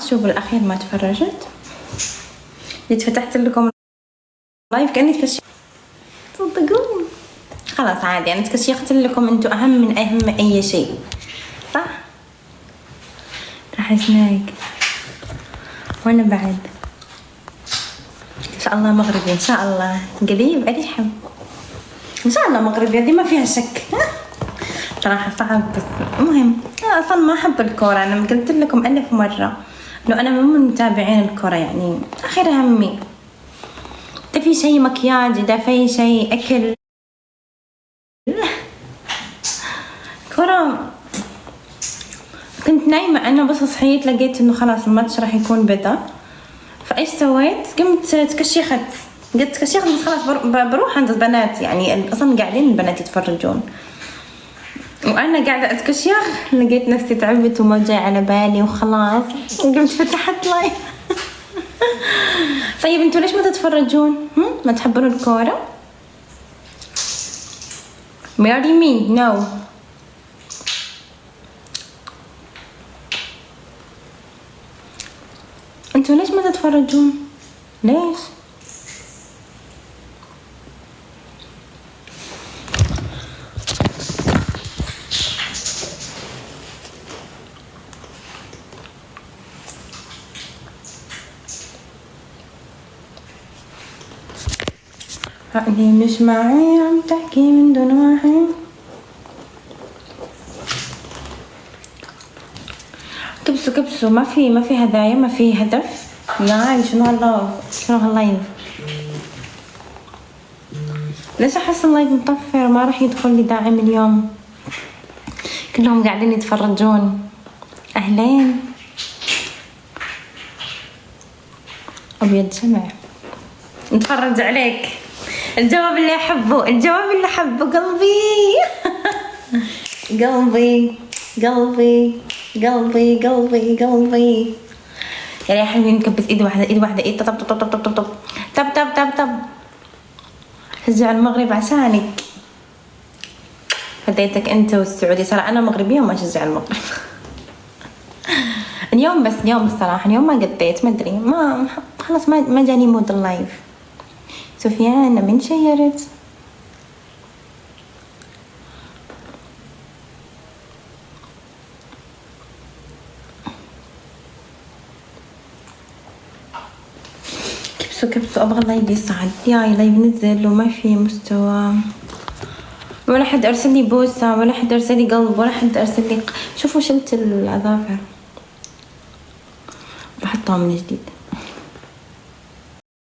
شو بالاخير ما تفرجت، جيت فتحت لكم لايف كاني تكشف تصدقون. خلاص عادي انا تكشيخت لكم، انتو اهم من اي شيء صح. راح سناك وانا بعد ان شاء الله مغربي ان شاء الله قريب اريحم ان شاء الله مغربي، هذه ما فيها شك. صراحة صعب بس المهم اصلا ما احب الكورة، انا قلت لكم 1000 مرة انه انا مو من متابعين الكورة، يعني اخر همي اذا في شيء مكياج، اذا في شيء اكل. كورة كنت نايمة انا بس صحيت لقيت انه خلاص الماتش راح يكون بدا، فايش سويت؟ قمت تكشيخت، قلت تكشيخت بس خلاص بروح عند البنات، يعني اصلا قاعدين البنات يتفرجون وانا قاعدة اتكشيخ، لقيت نفسي تعبت وما جاي على بالي وخلاص قمت فتحت لايف. طيب انتوا ليش ما تتفرجون؟ ما تحبون الكورة؟ marry me no. انتوا ليش ما تتفرجون؟ ليش؟ عقلي مش معي عم تحكي من دون وعي. كبسوا ما في هدايا، ما في هدف. ياي شنو هاللايف ليش احس اللايف مطفر ما راح يدخل لي داعم اليوم، كلهم قاعدين يتفرجون. اهلين ابيض شمع نتفرج عليك. الجواب اللي احبه قلبي. قلبي يا حبيبي نكبس ايد واحده ايد طب شجع المغرب عشانك، فديتك انت والسعودي. صراحه انا مغربيه وما اشجع المغرب. اليوم الصراحه اليوم ما قديت، ما ادري ما خلاص ما جاني مود اللايف. سفيان من شيرت كبسوا ابغى اللايف يصعد. ياي لايف نزل وما في مستوى، ولا حد ارسل لي بوسه ولا حد ارسل لي قلب ولا حد ارسل لي شوفوا شلت الاظافر بحطها من جديد.